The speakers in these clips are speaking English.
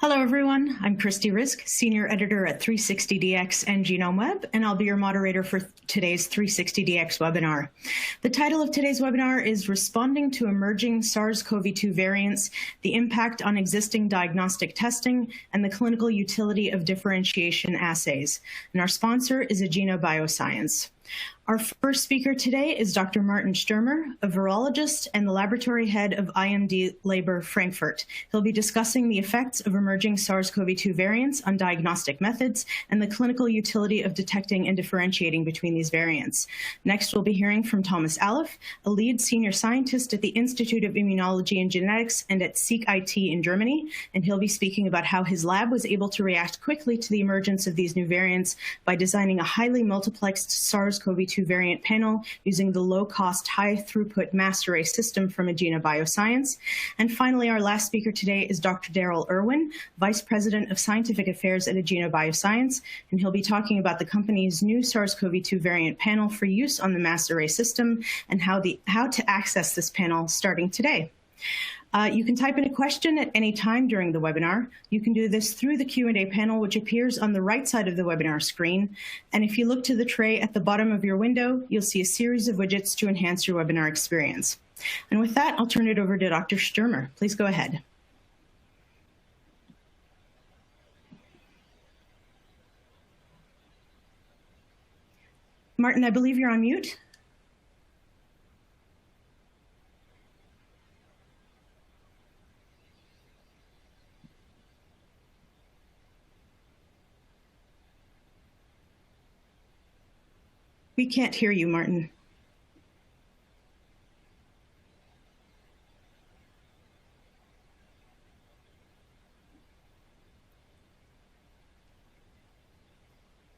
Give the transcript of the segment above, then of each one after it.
Hello, everyone. I'm Christy Risk, Senior Editor at 360DX and GenomeWeb, and I'll be your moderator for today's 360DX webinar. The title of today's webinar is Responding to Emerging SARS-CoV-2 Variants, the Impact on Existing Diagnostic Testing, and the Clinical Utility of Differentiation Assays. And our sponsor is Agena Bioscience. Our first speaker today is Dr. Martin Stürmer, a virologist and the laboratory head of IMD Labor Frankfurt. He'll be discussing the effects of emerging SARS-CoV-2 variants on diagnostic methods and the clinical utility of detecting and differentiating between these variants. Next, we'll be hearing from Thomas Alef, a lead senior scientist at the Institute of Immunology and Genetics and at Seek IT in Germany, and he'll be speaking about how his lab was able to react quickly to the emergence of these new variants by designing a highly multiplexed SARS-CoV-2 variant panel using the low-cost, high-throughput MassARRAY System from Agena Bioscience. And finally, our last speaker today is Dr. Daryl Irwin, Vice President of Scientific Affairs at Agena Bioscience, and he'll be talking about the company's new SARS-CoV-2 variant panel for use on the MassARRAY System and how to access this panel starting today. You can type in a question at any time during the webinar. You can do this through the Q&A panel, which appears on the right side of the webinar screen. And if you look to the tray at the bottom of your window, you'll see a series of widgets to enhance your webinar experience. And with that, I'll turn it over to Dr. Stürmer. Please go ahead. Martin, I believe you're on mute. We can't hear you, Martin.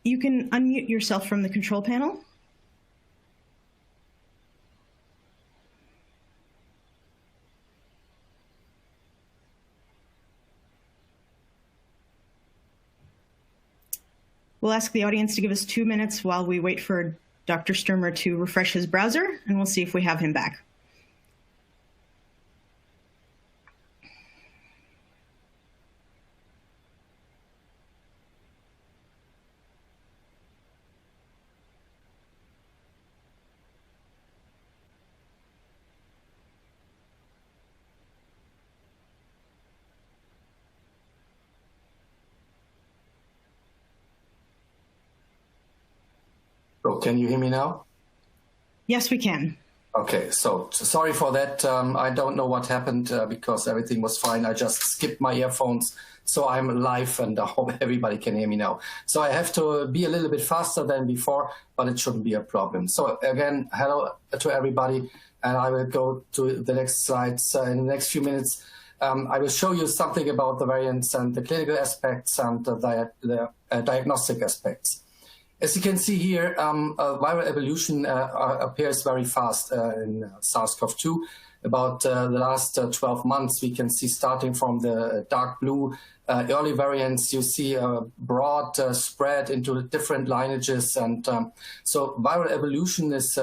You can unmute yourself from the control panel. We'll ask the audience to give us 2 minutes while we wait for Dr. Stürmer to refresh his browser, and we'll see if we have him back. So can you hear me now? Yes, we can. Okay, so sorry for that. I don't know what happened because everything was fine. I just skipped my earphones, so I'm live and I hope everybody can hear me now. So I have to be a little bit faster than before, but it shouldn't be a problem. So again, hello to everybody, and I will go to the next slides in the next few minutes. I will show you something about the variants and the clinical aspects and the diagnostic aspects. As you can see here, viral evolution appears very fast in SARS-CoV-2. About the last 12 months, we can see starting from the dark blue early variants, you see a broad spread into different lineages. And so viral evolution is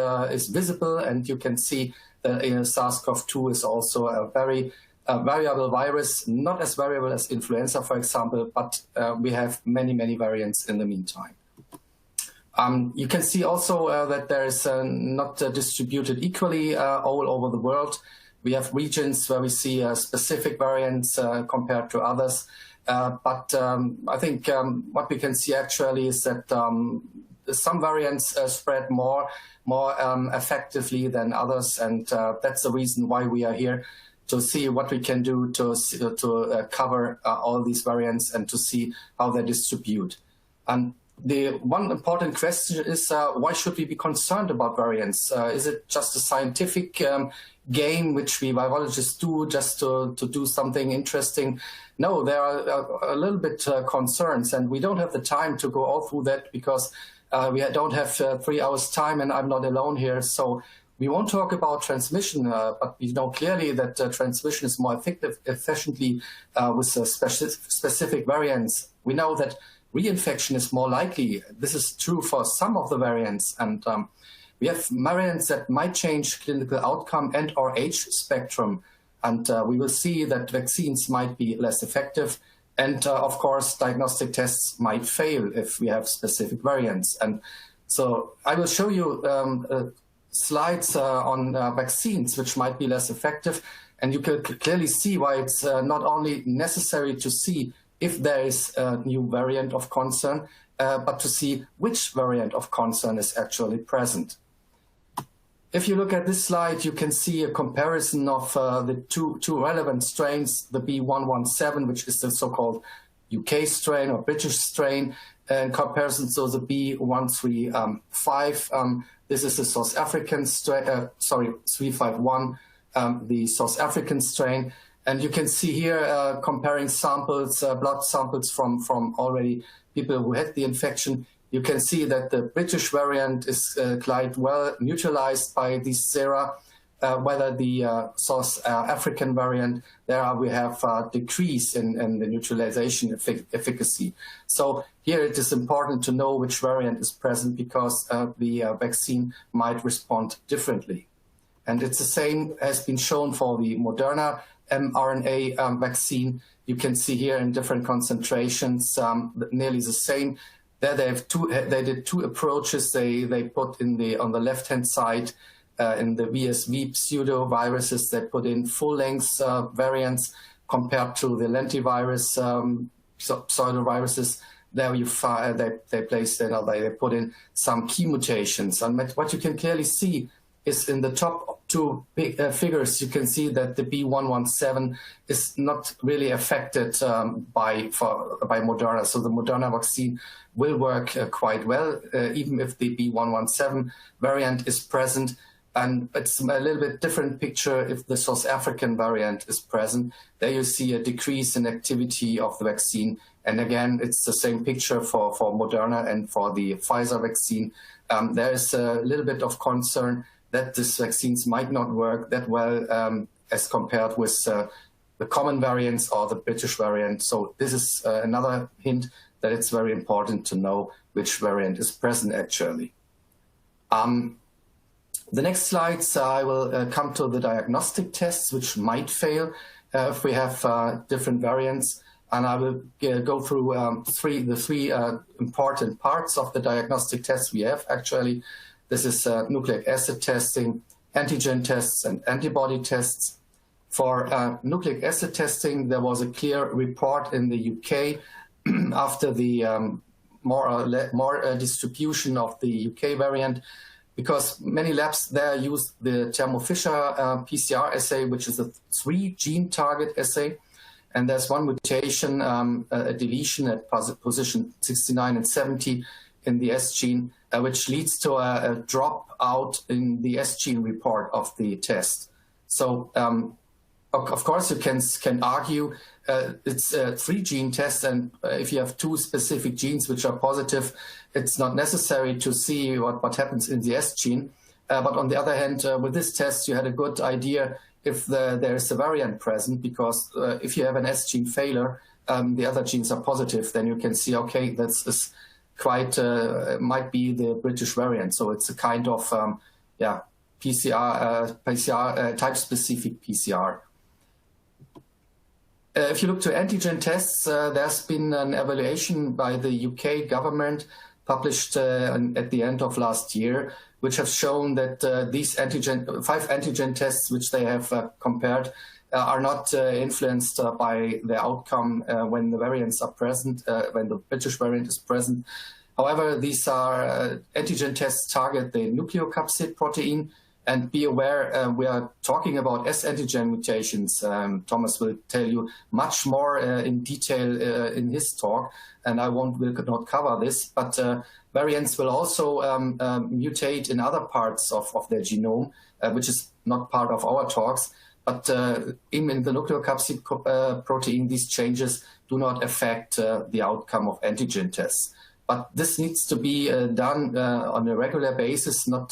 visible, and you can see that SARS-CoV-2 is also a very variable virus, not as variable as influenza, for example, but we have many, many variants in the meantime. You can see also that there is not distributed equally all over the world. We have regions where we see specific variants compared to others. But I think what we can see actually is that some variants spread more effectively than others. And that's the reason why we are here, to see what we can do to cover all these variants and to see how they distribute. And the one important question is, why should we be concerned about variants? Is it just a scientific game which we virologists do just to do something interesting? No, there are a little bit concerns, and we don't have the time to go all through that because we don't have 3 hours time, and I'm not alone here. So we won't talk about transmission, but we know clearly that transmission is more effective efficiently with specific variants. We know that reinfection is more likely. This is true for some of the variants, and we have variants that might change clinical outcome and or age spectrum, and we will see that vaccines might be less effective. And of course, diagnostic tests might fail if we have specific variants. And so I will show you slides on vaccines, which might be less effective. And you can clearly see why it's not only necessary to see if there is a new variant of concern, but to see which variant of concern is actually present. If you look at this slide, you can see a comparison of the two relevant strains, the B117, which is the so-called UK strain or British strain, in comparison to the B135. This is the South African strain, 351, the South African strain. And you can see here comparing samples, blood samples from already people who had the infection. You can see that the British variant is quite well neutralized by these sera, whether the South African variant, there we have a decrease in the neutralization efficacy. So here it is important to know which variant is present because the vaccine might respond differently. And it's the same has been shown for the Moderna mRNA vaccine. You can see here in different concentrations, nearly the same. There they did two approaches. They put in on the left-hand side in the VSV pseudoviruses, they put in full-length variants compared to the lentivirus pseudoviruses. There you find they put in some key mutations. And what you can clearly see is in the top two figures, you can see that the B117 is not really affected by Moderna. So the Moderna vaccine will work quite well, even if the B117 variant is present. And it's a little bit different picture if the South African variant is present. There you see a decrease in activity of the vaccine. And again, it's the same picture for Moderna and for the Pfizer vaccine. There is a little bit of concern that these vaccines might not work that well as compared with the common variants or the British variant. So this is another hint that it's very important to know which variant is present actually. The next slides, I will come to the diagnostic tests, which might fail if we have different variants. And I will go through the three important parts of the diagnostic tests we have actually. This is nucleic acid testing, antigen tests, and antibody tests. For nucleic acid testing, there was a clear report in the UK after the more distribution of the UK variant, because many labs there use the Thermo Fisher PCR assay, which is a 3-gene target assay. And there's one mutation, a deletion at position 69 and 70 in the S gene, which leads to a drop out in the S gene report of the test. So, of course, you can argue it's a 3-gene test, and if you have 2 specific genes which are positive, it's not necessary to see what happens in the S gene. But on the other hand, with this test, you had a good idea if there is a variant present, because if you have an S gene failure, the other genes are positive, then you can see, okay, that's quite might be the British variant. So it's a kind of PCR type-specific PCR. If you look to antigen tests, there's been an evaluation by the UK government published at the end of last year, which have shown that these 5 antigen tests, which they have compared, are not influenced by the outcome when the variants are present, when the British variant is present. However, these are antigen tests target the nucleocapsid protein. And be aware, we are talking about S antigen mutations. Thomas will tell you much more in detail in his talk, and I will not cover this. But variants will also mutate in other parts of their genome, which is not part of our talks. But in the nucleocapsid protein, these changes do not affect the outcome of antigen tests. But this needs to be done on a regular basis, not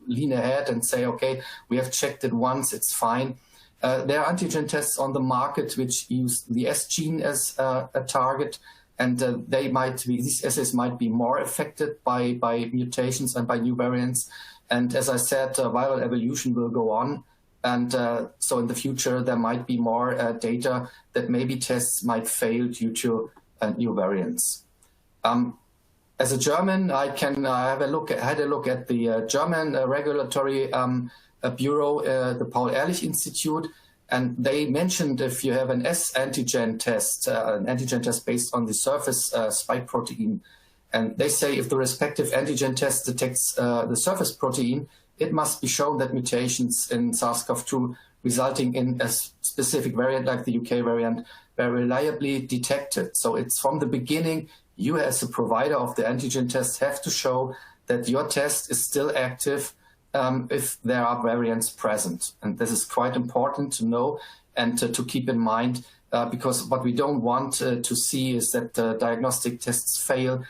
lean ahead and say, okay, we have checked it once, it's fine. There are antigen tests on the market which use the S gene as a target, and these assays might be more affected by mutations and by new variants. And as I said, viral evolution will go on. And so in the future, there might be more data that maybe tests might fail due to new variants. As a German, I can had a look at the German regulatory bureau, the Paul-Ehrlich Institute, and they mentioned if you have an S-antigen test, an antigen test based on the surface spike protein, and they say if the respective antigen test detects the surface protein, it must be shown that mutations in SARS-CoV-2 resulting in a specific variant like the UK variant were reliably detected. So it's from the beginning, you as a provider of the antigen test have to show that your test is still active if there are variants present. And this is quite important to know and to keep in mind, because what we don't want to see is that diagnostic tests fail,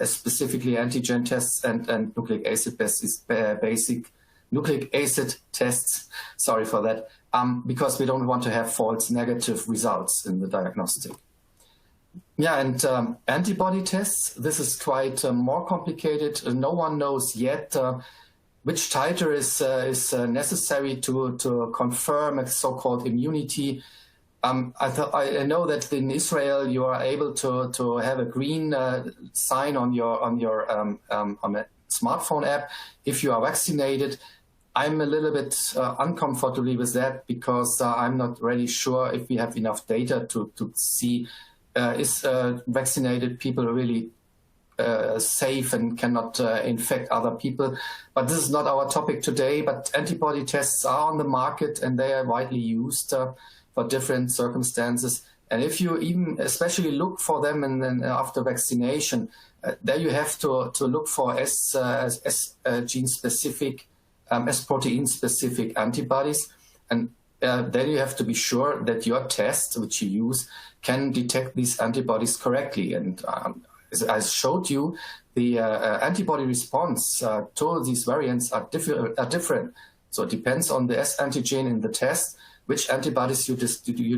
specifically antigen tests and nucleic acid tests, basic nucleic acid tests, sorry for that, because we don't want to have false negative results in the diagnostic. Yeah, and antibody tests, this is quite more complicated. No one knows yet which titer is necessary to confirm a so-called immunity. I know that in Israel you are able to have a green sign on your on a smartphone app if you are vaccinated. I'm a little bit uncomfortable with that because I'm not really sure if we have enough data to see is vaccinated people really safe and cannot infect other people. But this is not our topic today, but antibody tests are on the market and they are widely used for different circumstances. And if you even especially look for them and then after vaccination, there you have to look for S gene specific, S protein specific antibodies. And then you have to be sure that your test, which you use, can detect these antibodies correctly. And as I showed you, the antibody response to these variants are different. So it depends on the S antigen in the test, which antibodies you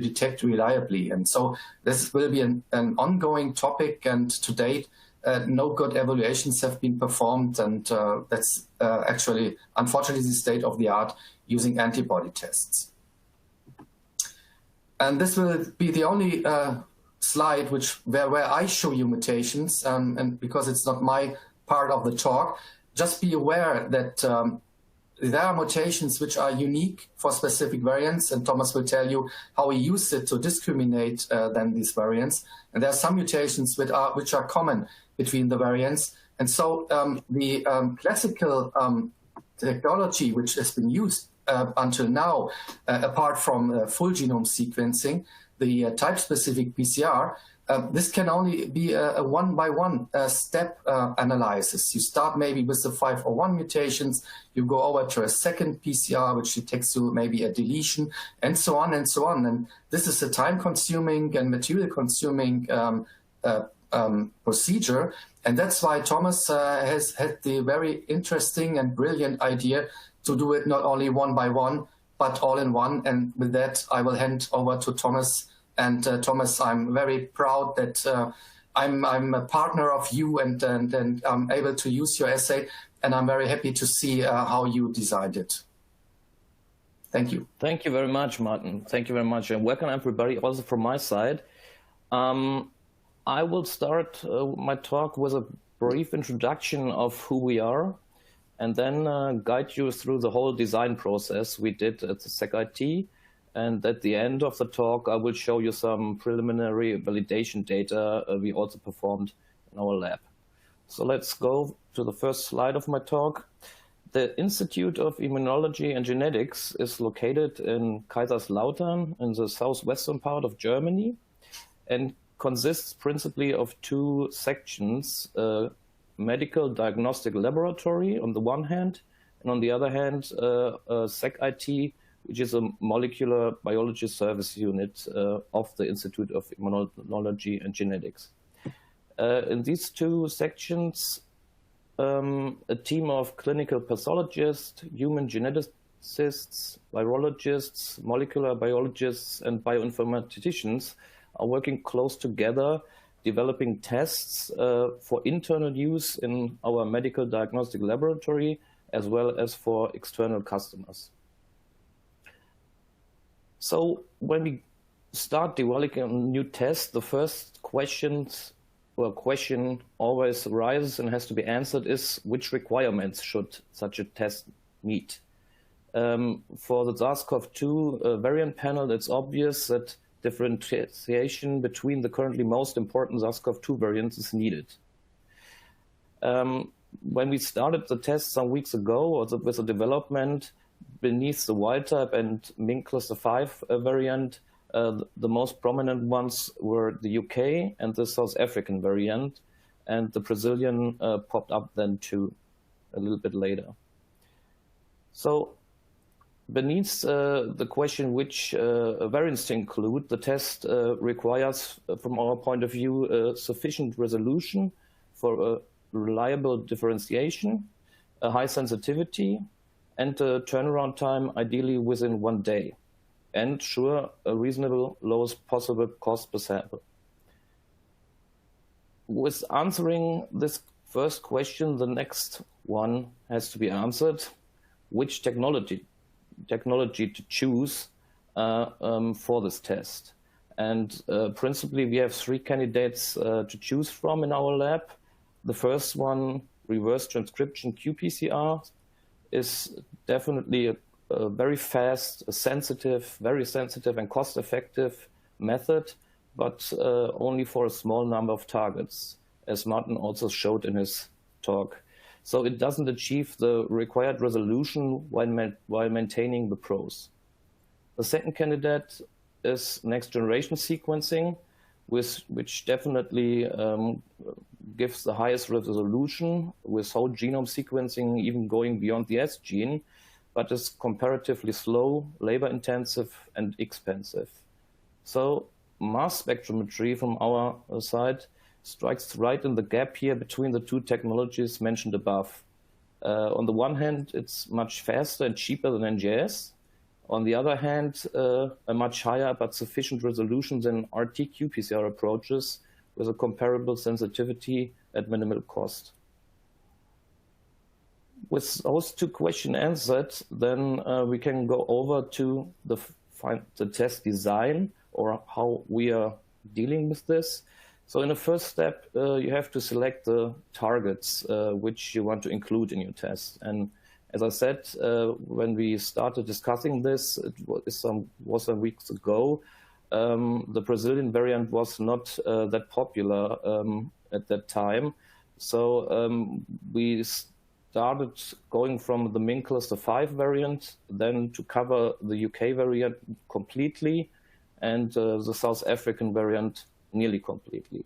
detect reliably. And so this will be an ongoing topic, and to date, no good evaluations have been performed, and that's actually, unfortunately, the state of the art using antibody tests. And this will be the only slide where I show you mutations, and because it's not my part of the talk, just be aware that there are mutations which are unique for specific variants, and Thomas will tell you how he used it to discriminate then these variants. And there are some mutations which are common between the variants. And so the classical technology which has been used until now, apart from full genome sequencing, the type-specific PCR, this can only be a one-by-one step analysis. You start maybe with the 501 mutations, you go over to a second PCR, which detects you maybe a deletion, and so on and so on. And this is a time-consuming and material-consuming procedure. And that's why Thomas has had the very interesting and brilliant idea to do it not only one by one, but all in one. And with that, I will hand over to Thomas. And Thomas, I'm very proud that I'm a partner of you and I'm able to use your assay. And I'm very happy to see how you designed it. Thank you. Thank you very much, Martin. Thank you very much. And welcome, everybody, also from my side. I will start my talk with a brief introduction of who we are, and then guide you through the whole design process we did at the SecIT. And at the end of the talk, I will show you some preliminary validation data we also performed in our lab. So let's go to the first slide of my talk. The Institute of Immunology and Genetics is located in Kaiserslautern in the southwestern part of Germany and consists principally of two sections, medical diagnostic laboratory on the one hand, and on the other hand, SecIT, which is a molecular biology service unit of the Institute of Immunology and Genetics. In these two sections, a team of clinical pathologists, human geneticists, virologists, molecular biologists, and bioinformaticians are working close together, developing tests for internal use in our medical diagnostic laboratory, as well as for external customers. So when we start developing a new test, the first question always arises and has to be answered is which requirements should such a test meet? For the SARS-CoV-2 variant panel, it's obvious that differentiation between the currently most important SARS-CoV-2 variants is needed. When we started the test some weeks ago with the development beneath the wild type and Min cluster 5 variant, the most prominent ones were the UK and the South African variant, and the Brazilian popped up then too a little bit later. So beneath the question which variants to include, the test requires, from our point of view, sufficient resolution for a reliable differentiation, a high sensitivity, and a turnaround time ideally within 1 day, and sure, a reasonable lowest possible cost per sample. With answering this first question, the next one has to be answered: which technology to choose for this test? And principally, we have 3 candidates to choose from in our lab. The first one, reverse transcription qPCR, is definitely a very fast, very sensitive and cost-effective method, but only for a small number of targets, as Martin also showed in his talk. So it doesn't achieve the required resolution while maintaining the pros. The second candidate is next-generation sequencing, which definitely gives the highest resolution, with whole genome sequencing even going beyond the S gene, but is comparatively slow, labor-intensive, and expensive. So mass spectrometry from our side strikes right in the gap here between the 2 technologies mentioned above. On the one hand, it's much faster and cheaper than NGS. On the other hand, a much higher but sufficient resolution than RT-qPCR approaches with a comparable sensitivity at minimal cost. With those 2 questions answered, then we can go over to the test design, or how we are dealing with this. So in the first step, you have to select the targets which you want to include in your test. And as I said, when we started discussing this, it was some weeks ago, the Brazilian variant was not that popular at that time. So we started going from the Min cluster 5 variant, then to cover the UK variant completely, and the South African variant nearly completely.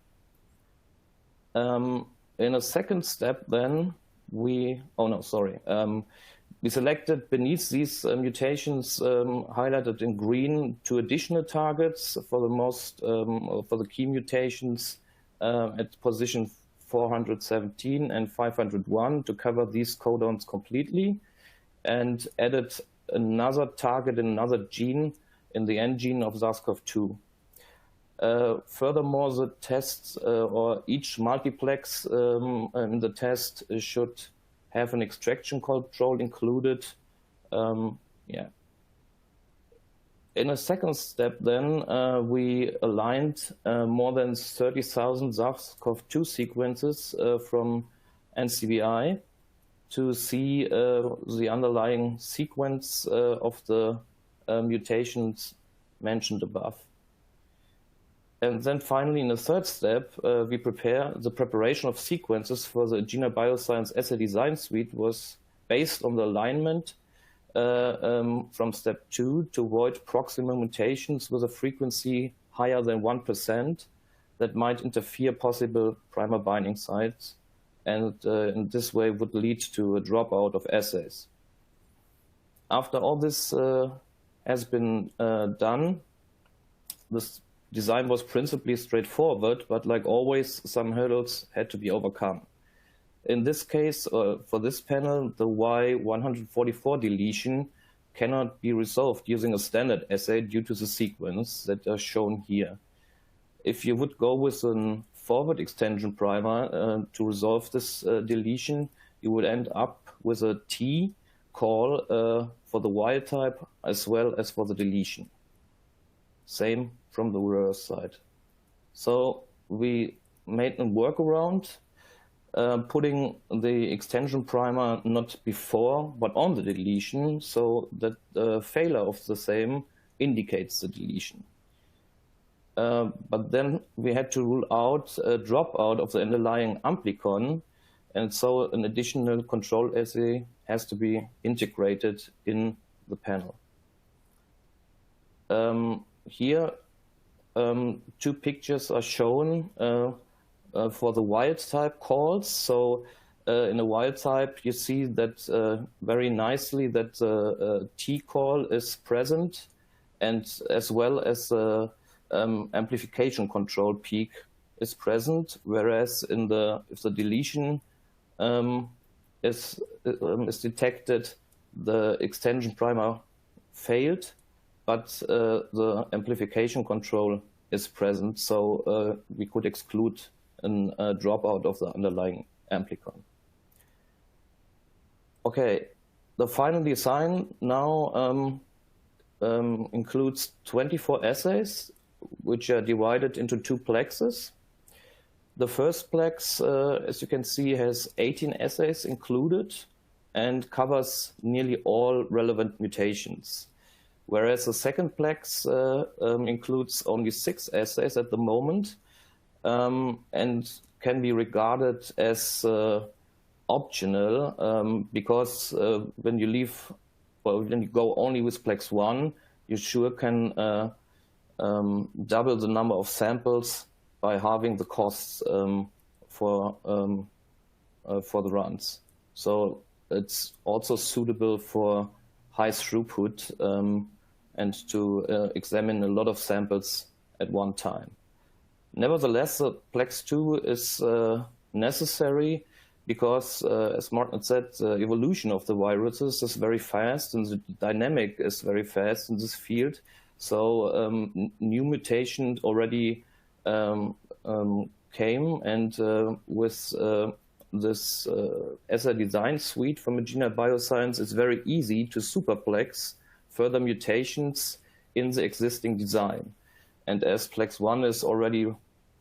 In a second step, then we selected beneath these mutations highlighted in green 2 additional targets for the key mutations at position 417 and 501 to cover these codons completely, and added another target in another gene in the N gene of SARS-CoV-2. Furthermore, the tests or each multiplex in the test should have an extraction control included. In a second step, then, we aligned more than 30,000 SARS-CoV-2 sequences from NCBI to see the underlying sequence of the mutations mentioned above. And then finally, in the third step, we prepare the preparation of sequences for the Agena Bioscience assay design suite was based on the alignment from step 2 to avoid proximal mutations with a frequency higher than 1% that might interfere possible primer binding sites, and in this way would lead to a dropout of assays. After all this has been done, this design was principally straightforward, but like always, some hurdles had to be overcome. In this case, for this panel, the Y144 deletion cannot be resolved using a standard assay due to the sequence that are shown here. If you would go with a forward extension primer to resolve this deletion, you would end up with a T call for the wild type as well as for the deletion. same from the reverse side. So we made a workaround, putting the extension primer not before, but on the deletion, so that the failure of the same indicates the deletion. But then we had to rule out a dropout of the underlying amplicon, and so an additional control assay has to be integrated in the panel. Here, two pictures are shown for the wild type calls. So in the wild type, you see that very nicely that the T call is present, and as well as the amplification control peak is present. Whereas in if the deletion is detected, the extension primer failed, but the amplification control is present, so we could exclude a dropout of the underlying amplicon. Okay, the final design now includes 24 assays, which are divided into 2 plexes. The first plex, as you can see, has 18 assays included and covers nearly all relevant mutations. Whereas the second plex includes only 6 assays at the moment, and can be regarded as optional because when you when you go only with plex 1, you sure can double the number of samples by halving the costs for the runs. So it's also suitable for high throughput and to examine a lot of samples at one time. Nevertheless, the plex 2 is necessary because, as Martin said, the evolution of the viruses is very fast and the dynamic is very fast in this field. So new mutation already came, and with this assay design suite from Agena Bioscience, it's very easy to superplex further mutations in the existing design. And as plex 1 is already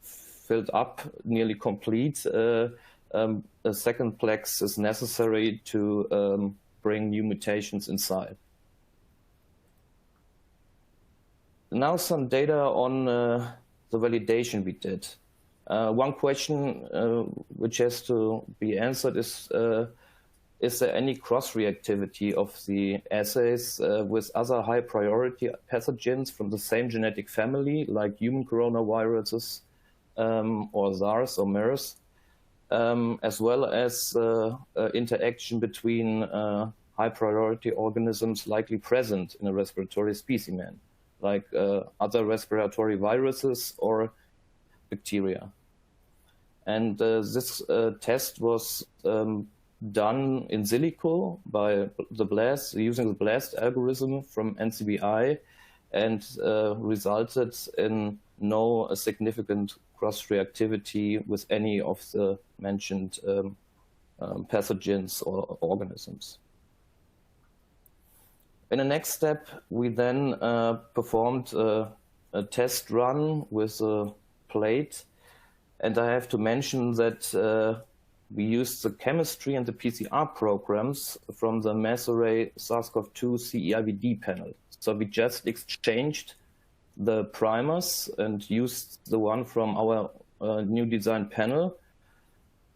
filled up, nearly complete, a second plex is necessary to bring new mutations inside. Now some data on the validation we did. One question which has to be answered is there any cross-reactivity of the assays with other high-priority pathogens from the same genetic family, like human coronaviruses or SARS or MERS, as well as interaction between high-priority organisms likely present in a respiratory specimen, like other respiratory viruses or bacteria. And this test was done in silico by the BLAST, using the BLAST algorithm from NCBI, and resulted in no significant cross-reactivity with any of the mentioned pathogens or organisms. In the next step, we then performed a test run with a plate, and I have to mention that we used the chemistry and the PCR programs from the MassARRAY SARS CoV-2 CE-IVD panel. So we just exchanged the primers and used the one from our new design panel.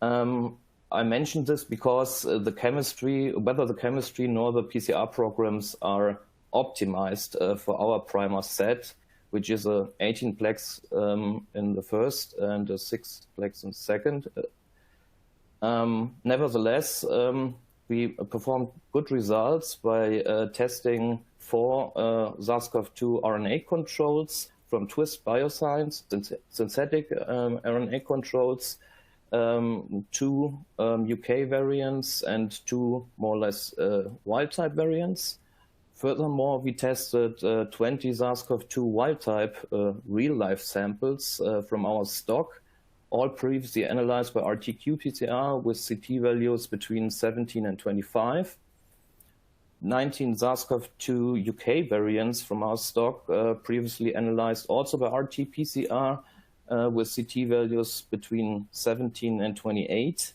I mentioned this because the chemistry, whether the chemistry nor the PCR programs are optimized for our primer set, which is a 18-plex in the first and a 6-plex in the second. Nevertheless, we performed good results by testing 4 SARS-CoV-2 RNA controls from Twist Bioscience, synthetic RNA controls, 2 UK variants, and 2 more or less wild-type variants. Furthermore, we tested 20 SARS-CoV-2 wild-type real-life samples from our stock, all previously analyzed by RT-qPCR with CT values between 17 and 25. 19 SARS-CoV-2 UK variants from our stock, previously analyzed also by RT-PCR with CT values between 17 and 28,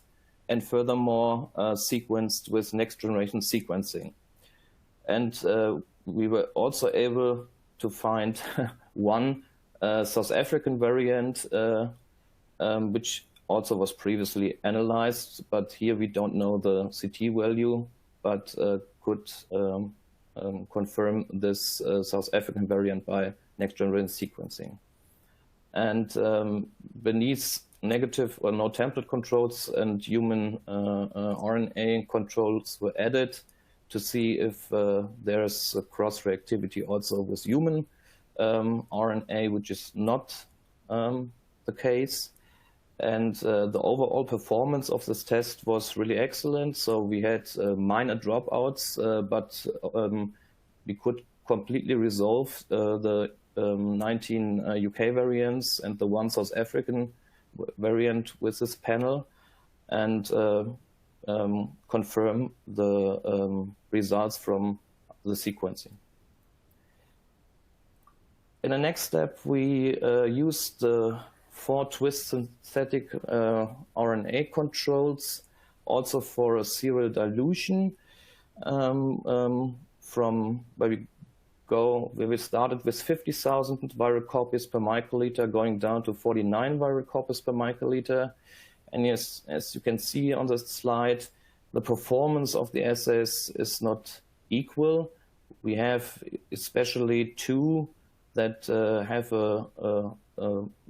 and furthermore sequenced with next-generation sequencing. And we were also able to find one South African variant, which also was previously analyzed, but here we don't know the CT value, but could confirm this South African variant by next-generation sequencing. And beneath negative or no template controls and human RNA controls were added to see if there's a cross-reactivity also with human RNA, which is not the case. And the overall performance of this test was really excellent. So we had minor dropouts, but we could completely resolve the 19 UK variants and the one South African variant with this panel, and confirm the results from the sequencing. In the next step, we used the 4 twist synthetic RNA controls also for a serial dilution from where we started with 50,000 viral copies per microliter, going down to 49 viral copies per microliter. And yes, as you can see on the slide, the performance of the assays is not equal. We have especially 2 that have a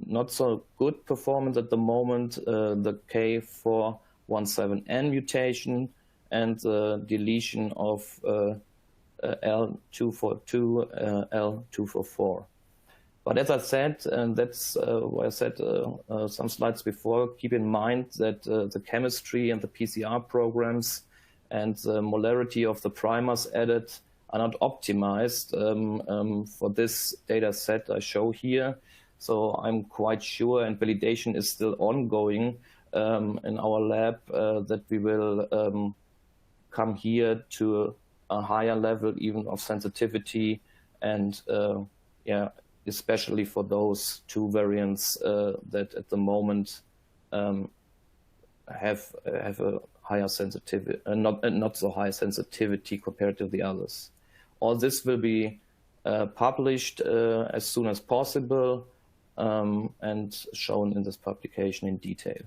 not so good performance at the moment, the K417N mutation and the deletion of L242, L244. But as I said, and that's what I said some slides before, keep in mind that the chemistry and the PCR programs and the molarity of the primers added are not optimized for this data set I show here. So I'm quite sure, and validation is still ongoing in our lab, that we will come here to a higher level even of sensitivity, and especially for those 2 variants that at the moment have a higher sensitivity, not so high sensitivity compared to the others. All this will be published as soon as possible and shown in this publication in detail.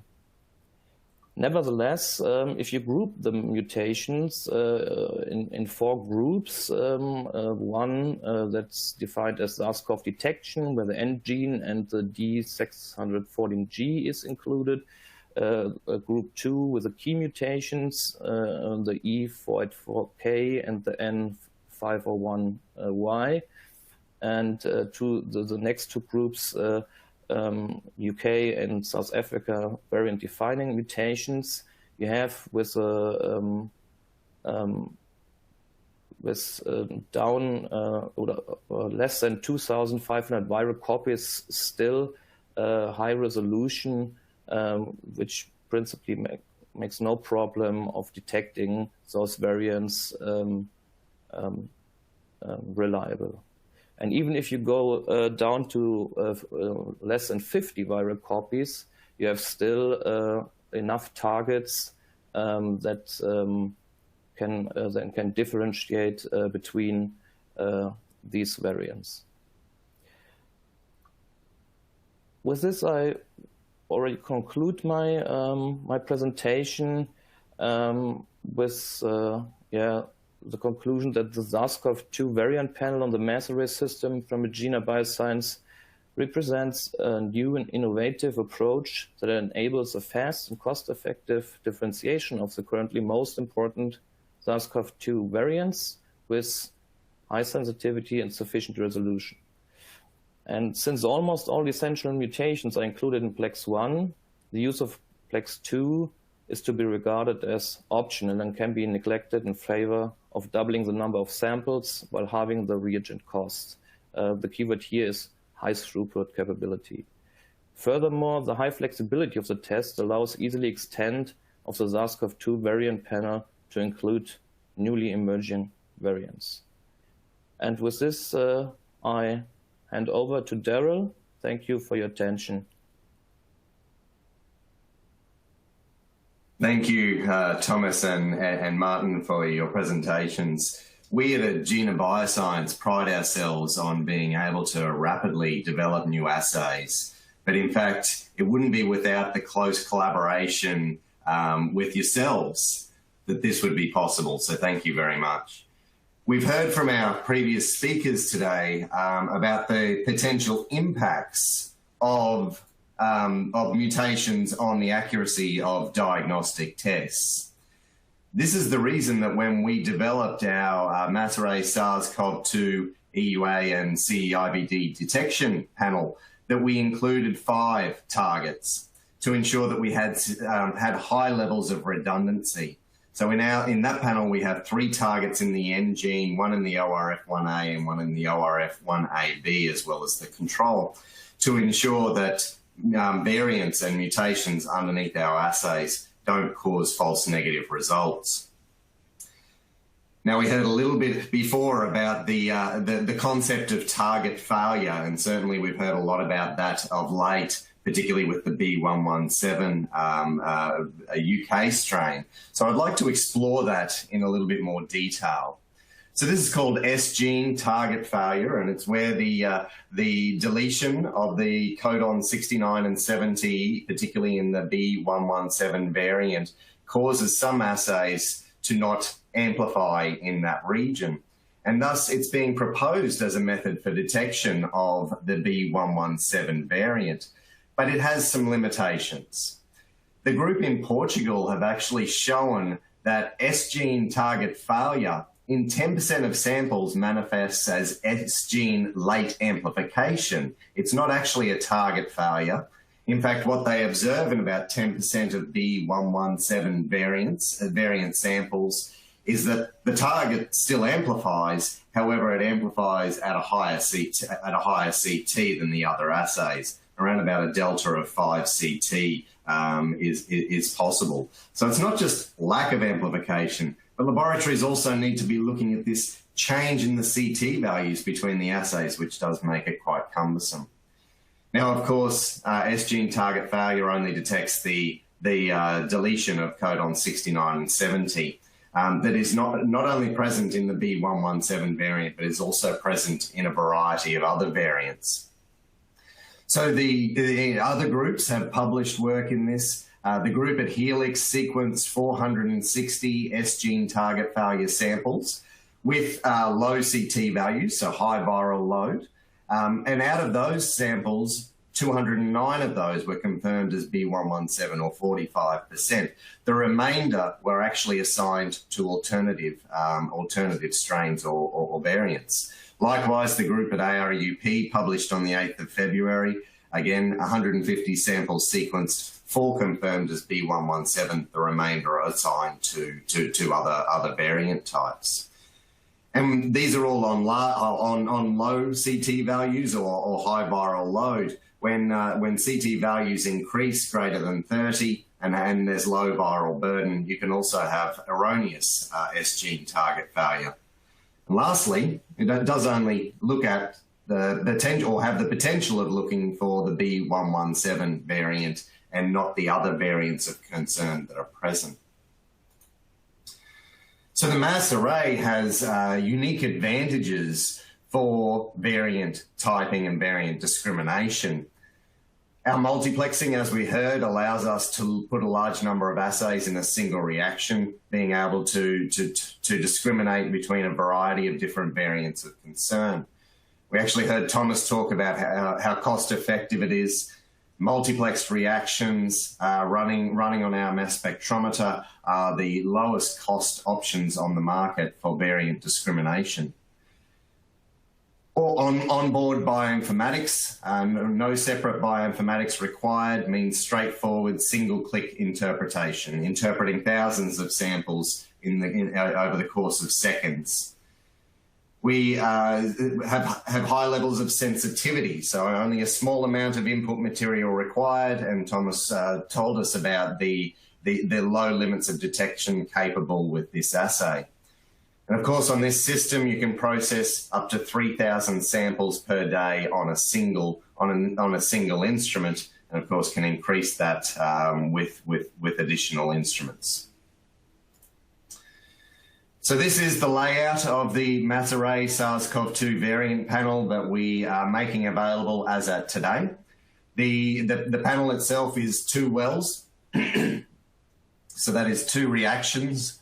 Nevertheless, if you group the mutations in 4 groups, one that's defined as SARS-CoV detection, where the N gene and the D614G is included, group 2 with the key mutations, the E484K and the N501Y, and the next 2 groups, UK and South Africa variant defining mutations, you have with down or less than 2,500 viral copies still high resolution, which principally makes no problem of detecting those variants reliable. And even if you go down to less than 50 viral copies, you have still enough targets that can differentiate between these variants. With this, I already conclude my my presentation with the conclusion that the SARS-CoV-2 variant panel on the MassARRAY system from Agena Bioscience represents a new and innovative approach that enables a fast and cost-effective differentiation of the currently most important SARS-CoV-2 variants with high sensitivity and sufficient resolution. And since almost all essential mutations are included in Plex 1, the use of Plex 2 is to be regarded as optional and can be neglected in favor of doubling the number of samples while halving the reagent costs. The keyword here is high throughput capability. Furthermore, the high flexibility of the test allows easily extend of the SARS-CoV-2 variant panel to include newly emerging variants. And with this, I hand over to Daryl. Thank you for your attention. Thank you, Thomas and Martin, for your presentations. We at Agena Bioscience pride ourselves on being able to rapidly develop new assays. But in fact, it wouldn't be without the close collaboration with yourselves that this would be possible. So thank you very much. We've heard from our previous speakers today about the potential impacts of mutations on the accuracy of diagnostic tests. This is the reason that when we developed our MassARRAY SARS CoV-2 EUA and CE-IVD detection panel, that we included 5 targets to ensure that we had high levels of redundancy. So in that panel, we have 3 targets in the N gene, 1 in the ORF1A and 1 in the ORF1AB, as well as the control, to ensure that variants and mutations underneath our assays don't cause false negative results. Now, we heard a little bit before about the concept of target failure, and certainly we've heard a lot about that of late, particularly with the B117 UK strain. So I'd like to explore that in a little bit more detail. So this is called S-gene target failure, and it's where the deletion of the codon 69 and 70, particularly in the B117 variant, causes some assays to not amplify in that region. And thus it's being proposed as a method for detection of the B117 variant, but it has some limitations. The group in Portugal have actually shown that S-gene target failure in 10% of samples manifests as S-gene late amplification. It's not actually a target failure. In fact, what they observe in about 10% of B117 variant samples is that the target still amplifies. However, it amplifies at a higher CT than the other assays. Around about a delta of 5 CT is possible. So it's not just lack of amplification, but laboratories also need to be looking at this change in the CT values between the assays, which does make it quite cumbersome. Now, of course, S-gene target failure only detects the deletion of codon 69 and 70. That is not only present in the B117 variant, but is also present in a variety of other variants. So the other groups have published work in this. The group at Helix sequenced 460 S-gene target failure samples with low CT values, so high viral load. And out of those samples, 209 of those were confirmed as B117, or 45%. The remainder were actually assigned to alternative strains or variants. Likewise, the group at ARUP published on the 8th of February, again, 150 samples sequenced, 4 confirmed as B117, the remainder are assigned to other variant types. And these are all on low CT values or high viral load. When CT values increase greater than 30 and there's low viral burden, you can also have erroneous S-gene target failure. And lastly, it does only look at the potential, or have the potential of looking for the B117 variant and not the other variants of concern that are present. So the MassARRAY has unique advantages for variant typing and variant discrimination. Our multiplexing, as we heard, allows us to put a large number of assays in a single reaction, being able to discriminate between a variety of different variants of concern. We actually heard Thomas talk about how cost-effective it is. Multiplexed reactions running on our mass spectrometer are the lowest cost options on the market for variant discrimination. Or onboard bioinformatics, no separate bioinformatics required, means straightforward single-click interpretation, interpreting thousands of samples over the course of seconds. We have high levels of sensitivity, so only a small amount of input material required, and Thomas told us about the low limits of detection capable with this assay. And of course, on this system, you can process up to 3,000 samples per day on a single instrument, and of course can increase that with additional instruments. So this is the layout of the MassARRAY SARS-CoV-2 variant panel that we are making available as at today. The panel itself is 2 wells, so that is 2 reactions.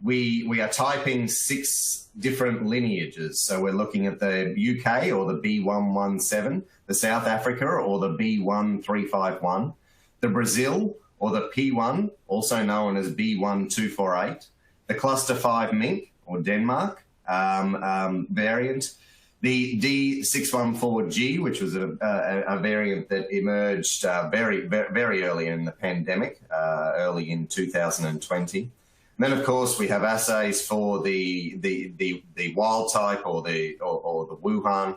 We are typing 6 different lineages. So we're looking at the UK or the B117, the South Africa or the B1351, the Brazil or the P1, also known as B1248, the cluster 5 mink or Denmark variant, the D614G, which was a variant that emerged very early in the pandemic, early in 2020. And then, of course, we have assays for the wild type or the Wuhan,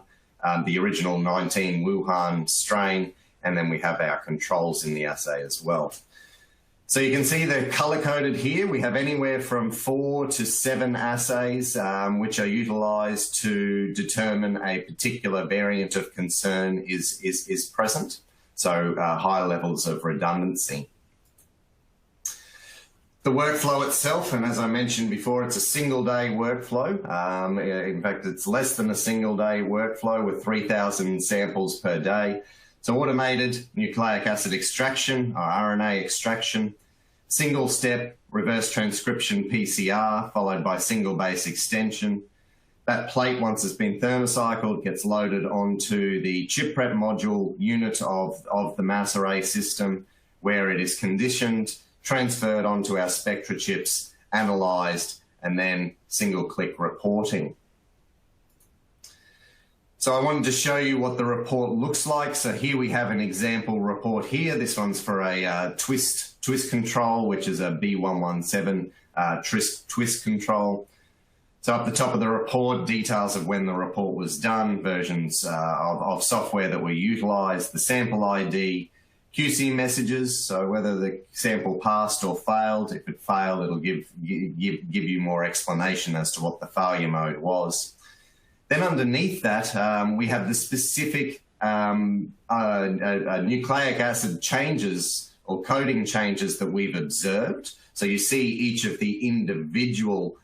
the original 19 Wuhan strain, and then we have our controls in the assay as well. So you can see they're color-coded here. We have anywhere from 4 to 7 assays which are utilized to determine a particular variant of concern is present, so high levels of redundancy. The workflow itself, and as I mentioned before, it's a single-day workflow. In fact, it's less than a single-day workflow with 3,000 samples per day. So automated nucleic acid extraction or RNA extraction, single-step reverse transcription PCR followed by single base extension. That plate, once it's been thermocycled, gets loaded onto the chip prep module unit of the MassARRAY system, where it is conditioned, transferred onto our Spectra chips, analyzed, and then single-click reporting. So I wanted to show you what the report looks like. So here we have an example report here. This one's for a twist control, which is a B117 twist control. So up the top of the report, details of when the report was done, versions of software that were utilized, the sample ID, QC messages, so whether the sample passed or failed. If it failed, it'll give you more explanation as to what the failure mode was. Then underneath that, we have the specific nucleic acid changes or coding changes that we've observed. So you see each of the individual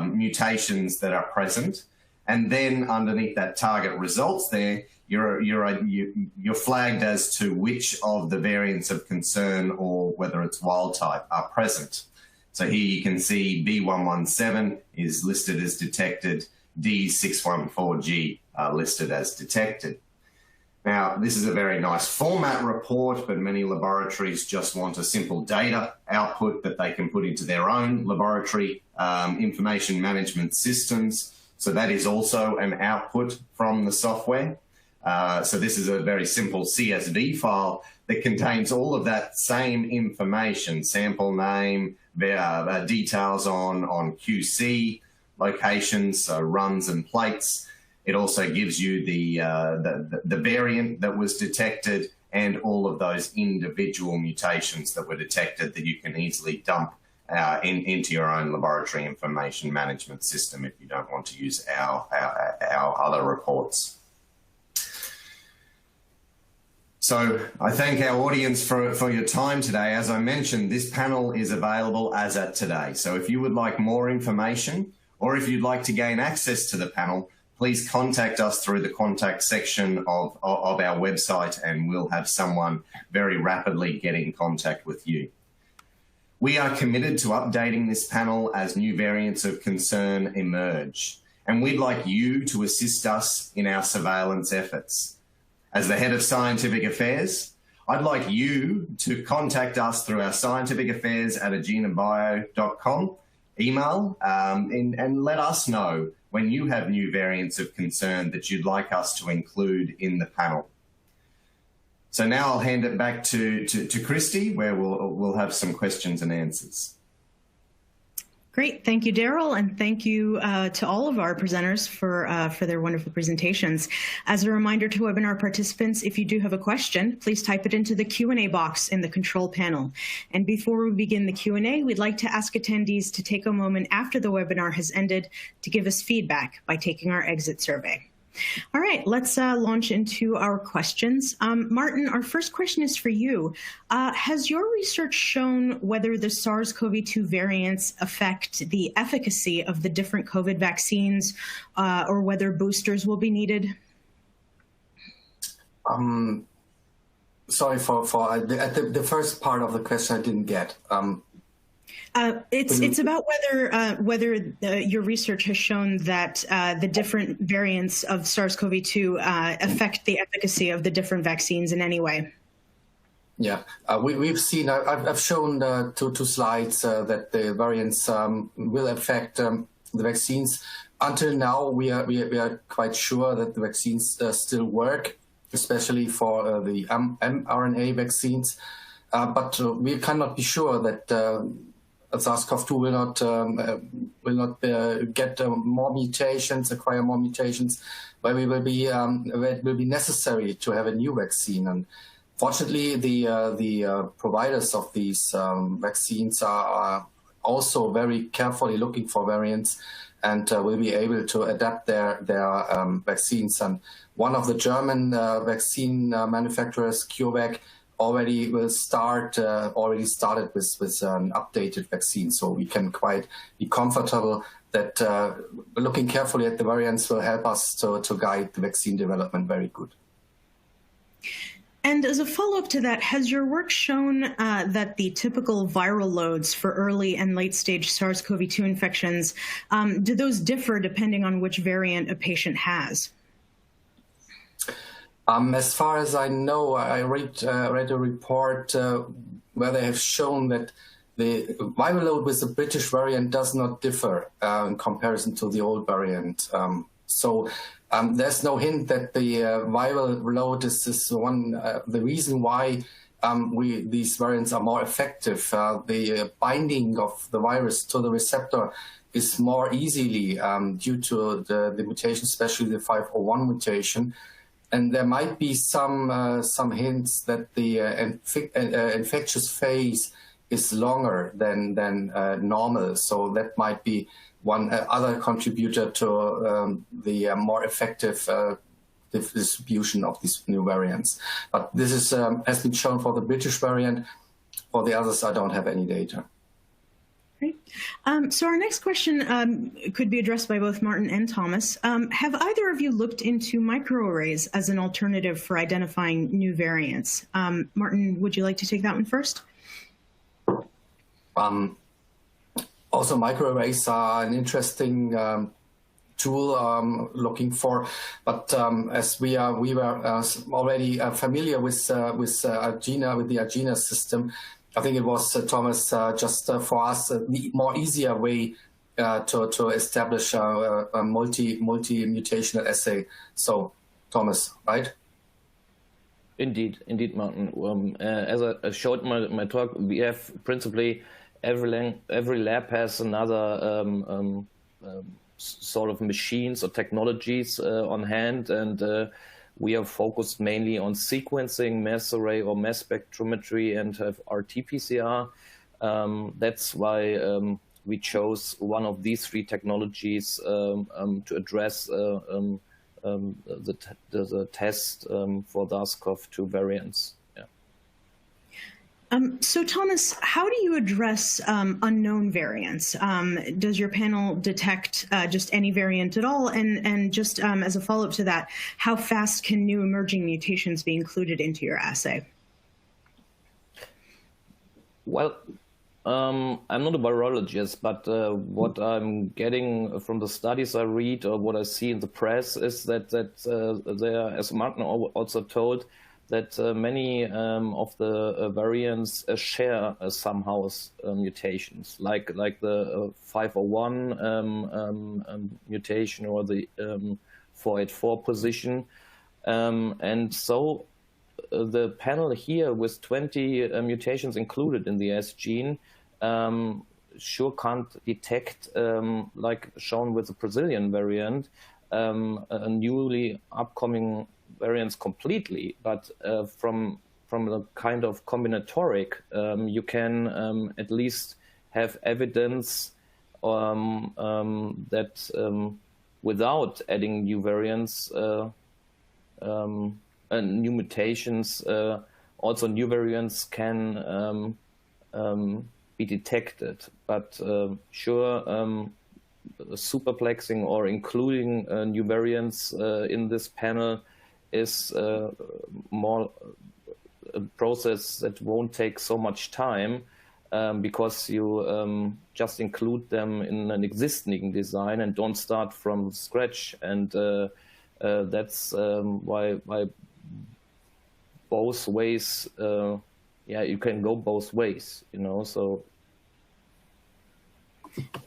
mutations that are present. And then underneath that target results there, you're flagged as to which of the variants of concern or whether it's wild type are present. So here you can see B117 is listed as detected, D614G listed as detected. Now, this is a very nice format report, but many laboratories just want a simple data output that they can put into their own laboratory information management systems. So that is also an output from the software. So this is a very simple CSV file that contains all of that same information, sample name, details on QC, locations, so runs and plates. It also gives you the variant that was detected and all of those individual mutations that were detected that you can easily dump into your own laboratory information management system if you don't want to use our other reports. So I thank our audience for your time today. As I mentioned, this panel is available as at today. So if you would like more information or if you'd like to gain access to the panel, please contact us through the contact section of our website and we'll have someone very rapidly get in contact with you. We are committed to updating this panel as new variants of concern emerge, and we'd like you to assist us in our surveillance efforts. As the head of scientific affairs, I'd like you to contact us through our scientificaffairs@agenabio.com email and let us know when you have new variants of concern that you'd like us to include in the panel. So now I'll hand it back to Christy, where we'll have some questions and answers. Great. Thank you, Daryl, and thank you to all of our presenters for their wonderful presentations. As a reminder to webinar participants, if you do have a question, please type it into the Q&A box in the control panel. And before we begin the Q&A, we'd like to ask attendees to take a moment after the webinar has ended to give us feedback by taking our exit survey. All right, let's launch into our questions. Martin, our first question is for you. Has your research shown whether the SARS-CoV-2 variants affect the efficacy of the different COVID vaccines or whether boosters will be needed? Sorry for the first part of the question I didn't get. It's about whether your research has shown that the different variants of SARS-CoV-2 affect the efficacy of the different vaccines in any way. Yeah, we've seen. I've shown two slides that the variants will affect the vaccines. Until now, we are quite sure that the vaccines still work, especially for the mRNA vaccines. But we cannot be sure that SARS-CoV-2 will not get more mutations, acquire more mutations, where it will be necessary to have a new vaccine. And fortunately, the providers of these vaccines are also very carefully looking for variants and will be able to adapt their vaccines. And one of the German vaccine manufacturers, CureVac, already started with an updated vaccine, so we can quite be comfortable that looking carefully at the variants will help us to guide the vaccine development very good. And as a follow-up to that, has your work shown that the typical viral loads for early and late-stage SARS-CoV-2 infections, do those differ depending on which variant a patient has? As far as I know, I read a report where they have shown that the viral load with the British variant does not differ in comparison to the old variant. So there's no hint that the viral load is the reason why these variants are more effective. The binding of the virus to the receptor is more easily due to the mutation, especially the 501 mutation. And there might be some hints that the infectious phase is longer than normal. So that might be one other contributor to the more effective distribution of these new variants. But this has been shown for the British variant. For the others, I don't have any data. Great. So our next question could be addressed by both Martin and Thomas. Have either of you looked into microarrays as an alternative for identifying new variants? Martin, would you like to take that one first? Also, microarrays are an interesting tool looking for, but as we were already familiar with Agena, with the Agena system, I think it was, Thomas, just for us, the more easier way to establish a multi-mutational assay. So, Thomas, right? Indeed, Martin. As I showed my talk, we have principally every lab has another sort of machines or technologies on hand, and we are focused mainly on sequencing, mass array or mass spectrometry, and have RT-PCR. That's why we chose one of these three technologies to address the test for SARS-CoV-2 variants. So, Thomas, how do you address unknown variants? Does your panel detect just any variant at all? And just as a follow-up to that, how fast can new emerging mutations be included into your assay? Well, I'm not a virologist, but what I'm getting from the studies I read or what I see in the press is that there, as Martin also told, that many of the variants share somehow mutations, like the 501 mutation or the 484 position. And so the panel here with 20 mutations included in the S gene sure can't detect, like shown with the Brazilian variant, a newly upcoming variants completely, but from a kind of combinatoric, you can at least have evidence that without adding new variants and new mutations, also new variants can be detected. But sure, superplexing or including new variants in this panel is more a process that won't take so much time because you just include them in an existing design and don't start from scratch. And that's why both ways, you can go both ways, so.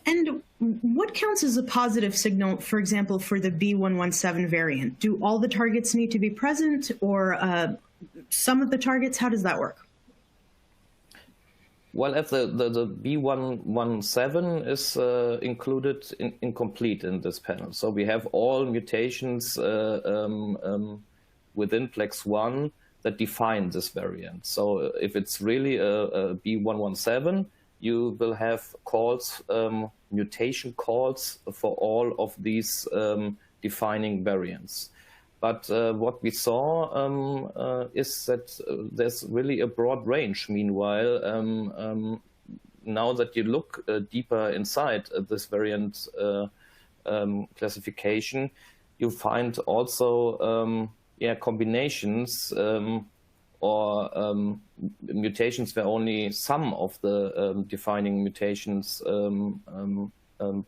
And what counts as a positive signal, for example, for the B117 variant? Do all the targets need to be present, or some of the targets? How does that work? Well, if the B117 is included incomplete in this panel, so we have all mutations within plex 1 that define this variant. So if it's really a B117, you will have calls, mutation calls for all of these defining variants. But what we saw is that there's really a broad range. Meanwhile, now that you look deeper inside this variant classification, you find also combinations or mutations where only some of the defining mutations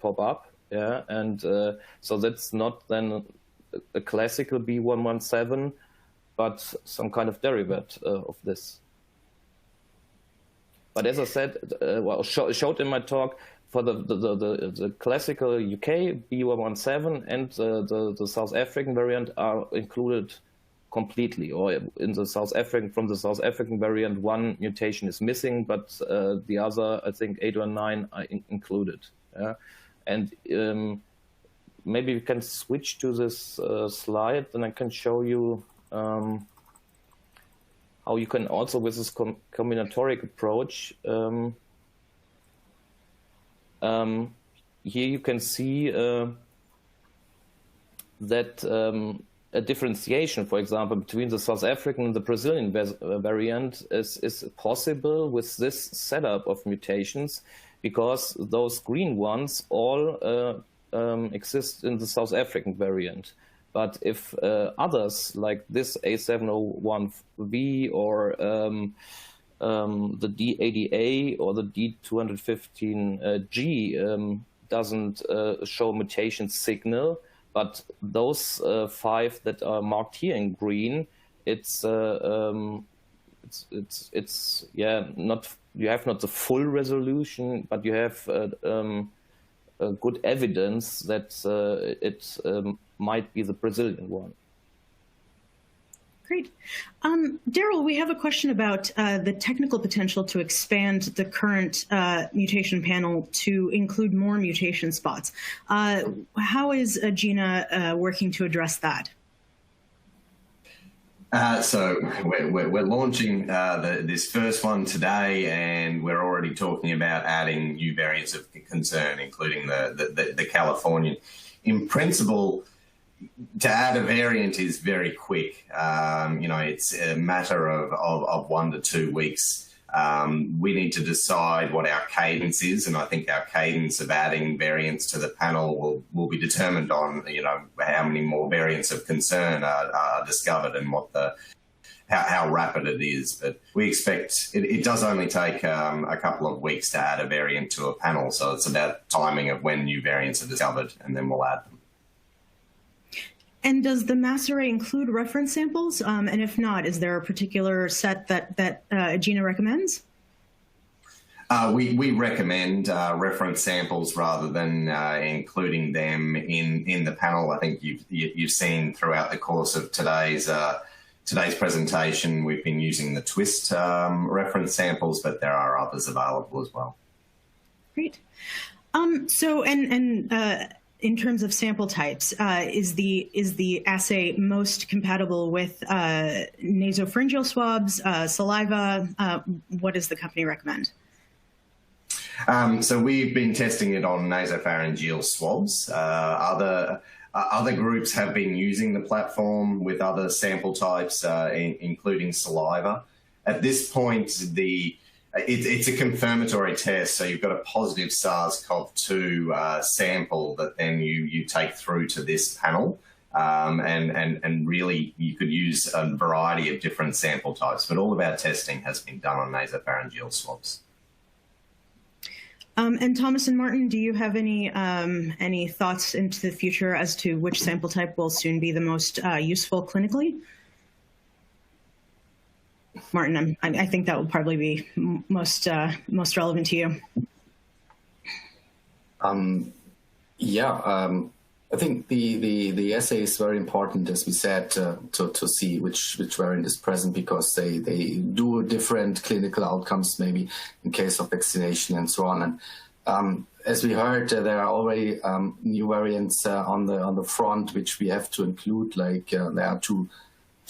pop up. Yeah, and so that's not then a classical B117, but some kind of derivative of this. But as I said, showed in my talk, for the classical UK B117 and the South African variant are included completely, or in the South African, from the South African variant, one mutation is missing, but the other, I think 8 or 9 are included. Yeah? And maybe we can switch to this slide, and I can show you how you can also, with this combinatoric approach, here you can see that a differentiation, for example, between the South African and the Brazilian variant is possible with this setup of mutations, because those green ones all exist in the South African variant. But if others, like this A701V or the D80A or the D215G doesn't show mutation signal, but those 5 that are marked here in green, it's not, you have not the full resolution, but you have good evidence that it might be the Brazilian one. Great. Daryl, we have a question about the technical potential to expand the current mutation panel to include more mutation spots. How is Agena working to address that? So we're launching this first one today, and we're already talking about adding new variants of concern, including the Californian. In principle, to add a variant is very quick. It's a matter of 1 to 2 weeks. We need to decide what our cadence is, and I think our cadence of adding variants to the panel will be determined on, how many more variants of concern are discovered and how rapid it is. But we expect it does only take a couple of weeks to add a variant to a panel, so it's about timing of when new variants are discovered, and then we'll add them. And does the MassARRAY include reference samples? And if not, is there a particular set that Agena recommends? We recommend reference samples rather than including them in the panel. I think you've seen throughout the course of today's presentation, we've been using the twist reference samples, but there are others available as well. Great. So, in terms of sample types, is the assay most compatible with nasopharyngeal swabs, saliva? What does the company recommend? So we've been testing it on nasopharyngeal swabs. Other groups have been using the platform with other sample types, including saliva. At this point, it's a confirmatory test, so you've got a positive SARS CoV-2 sample that then you take through to this panel, and really you could use a variety of different sample types, but all of our testing has been done on nasopharyngeal swabs. And Thomas and Martin, do you have any thoughts into the future as to which sample type will soon be the most useful clinically? Martin, I think that will probably be most relevant to you. I think the assay is very important, as we said, to see which variant is present, because they do different clinical outcomes, maybe in case of vaccination and so on. And as we heard, there are already new variants on the front, which we have to include. Like there are two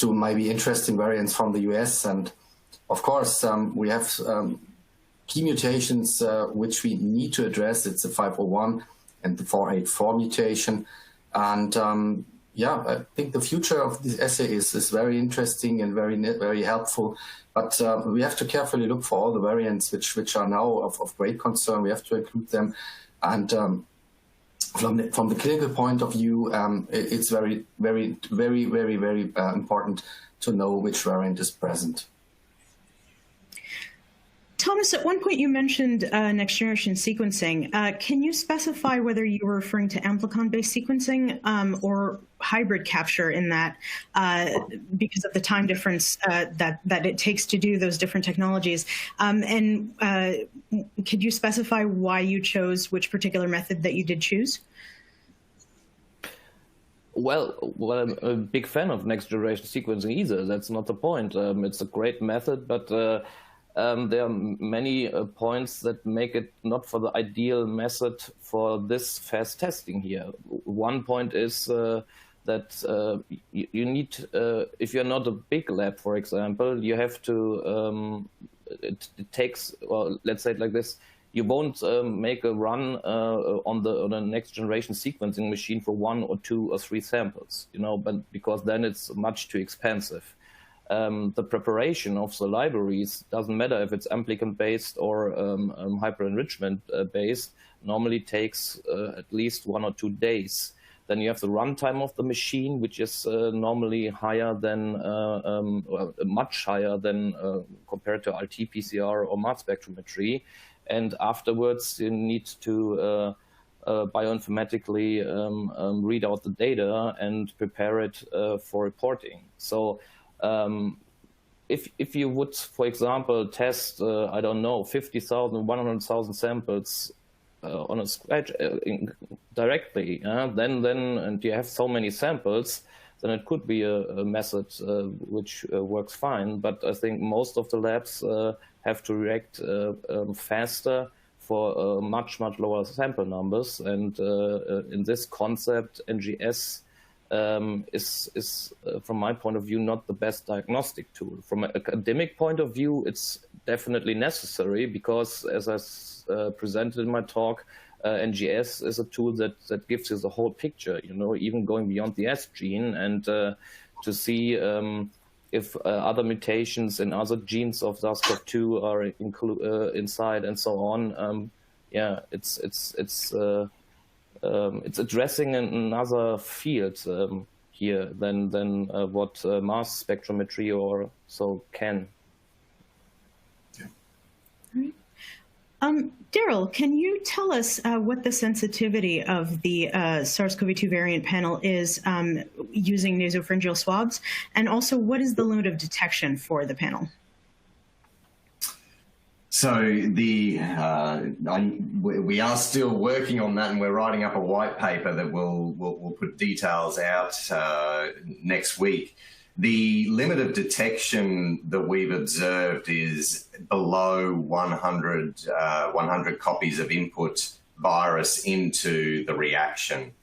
maybe interesting variants from the US, and of course we have key mutations which we need to address. It's the 501 and the 484 mutation, and I think the future of this assay is very interesting and very helpful. But we have to carefully look for all the variants which are now of great concern. We have to include them, and from the clinical point of view, it's very important to know which variant is present. Thomas, at one point you mentioned next-generation sequencing. Can you specify whether you were referring to amplicon-based sequencing or hybrid capture in that, because of the time difference that it takes to do those different technologies? And could you specify why you chose which particular method that you did choose? Well, I'm a big fan of next-generation sequencing either. That's not the point. It's a great method, but there are many points that make it not for the ideal method for this fast testing here. One point is that you need, if you're not a big lab, for example, you have to, it takes, well, let's say it like this, you won't make a run on a next generation sequencing machine for 1 or 2 or 3 samples, but because then it's much too expensive. The preparation of the libraries doesn't matter if it's amplicon-based or hyper-enrichment-based, normally takes at least 1 or 2 days. Then you have the runtime of the machine, which is normally higher than, much higher than compared to RT-PCR or mass spectrometry. And afterwards, you need to bioinformatically read out the data and prepare it for reporting. So if you would, for example, test, I don't know, 50,000, 100,000 samples on a scratch directly, then and you have so many samples, then it could be a method which works fine. But I think most of the labs have to react faster for much lower sample numbers. And in this concept, NGS is from my point of view, not the best diagnostic tool. From an academic point of view, it's definitely necessary because, as I presented in my talk, NGS is a tool that gives you the whole picture, even going beyond the S gene, and to see if other mutations in other genes of SARS CoV-2 are inside and so on. It's addressing another field here than what mass spectrometry or so can. Daryl, can you tell us what the sensitivity of the SARS-CoV-2 variant panel is using nasopharyngeal swabs, and also what is the limit of detection for the panel? So we are still working on that, and we're writing up a white paper that we'll put details out next week. The limit of detection that we've observed is below 100 copies of input virus into the reaction.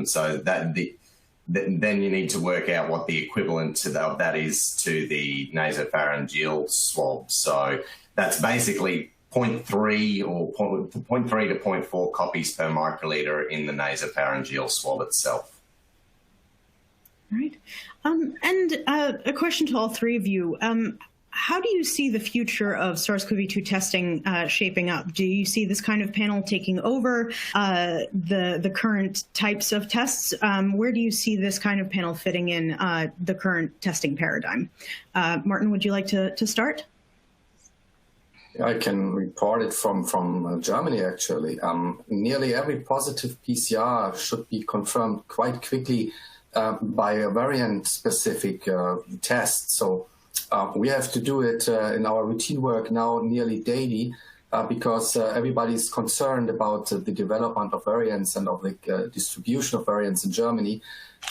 So then you need to work out what the equivalent of that is to the nasopharyngeal swab. So that's basically 0.3 or 0.3 to 0.4 copies per microliter in the nasopharyngeal swab itself. All right. And a question to all three of you. How do you see the future of SARS-CoV-2 testing shaping up? Do you see this kind of panel taking over the current types of tests? Where do you see this kind of panel fitting in the current testing paradigm? Martin, would you like to start? I can report it from Germany, actually. Nearly every positive PCR should be confirmed quite quickly by a variant-specific test. So we have to do it in our routine work now nearly daily because everybody's concerned about the development of variants and of the distribution of variants in Germany.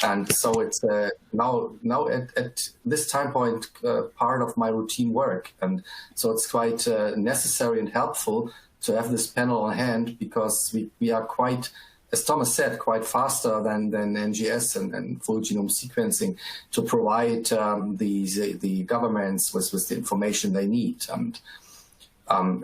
And so it's now at this time point part of my routine work. And so it's quite necessary and helpful to have this panel on hand because we are quite, as Thomas said, quite faster than NGS and full genome sequencing to provide the governments with the information they need. And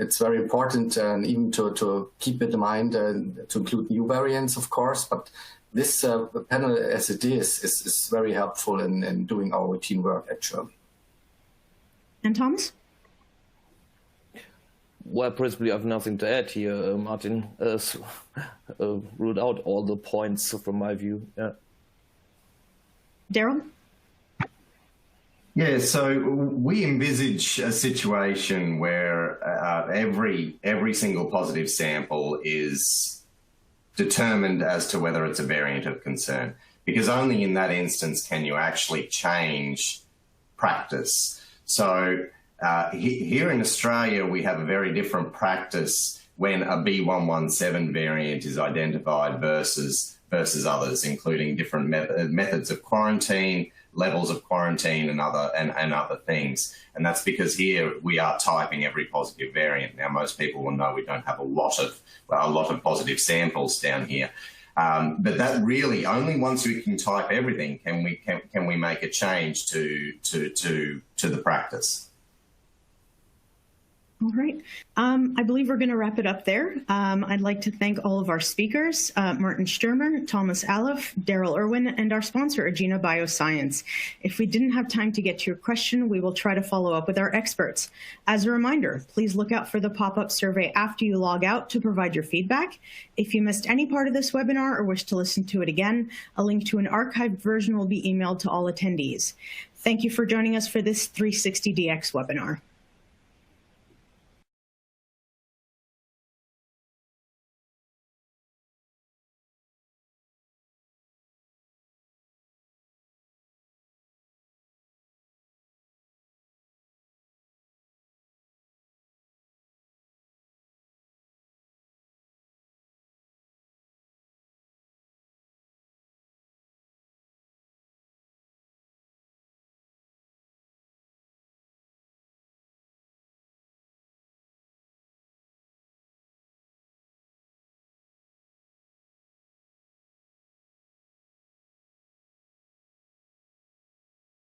it's very important even to keep it in mind to include new variants, of course, but this panel as it is very helpful in doing our routine work, actually. And Thomas? Well, principally, I have nothing to add here. Martin ruled out all the points from my view. Yeah. Daryl? Yeah, so we envisage a situation where every single positive sample is determined as to whether it's a variant of concern, because only in that instance can you actually change practice. So here in Australia, we have a very different practice when a B117 variant is identified versus others, including different methods of quarantine, levels of quarantine, and other things. And that's because here we are typing every positive variant. Now, most people will know we don't have a lot of positive samples down here. But that really, only once we can type everything can we make a change to the practice. All right. I believe we're going to wrap it up there. I'd like to thank all of our speakers, Martin Stürmer, Thomas Alef, Daryl Irwin, and our sponsor, Agena Bioscience. If we didn't have time to get to your question, we will try to follow up with our experts. As a reminder, please look out for the pop-up survey after you log out to provide your feedback. If you missed any part of this webinar or wish to listen to it again, a link to an archived version will be emailed to all attendees. Thank you for joining us for this 360DX webinar.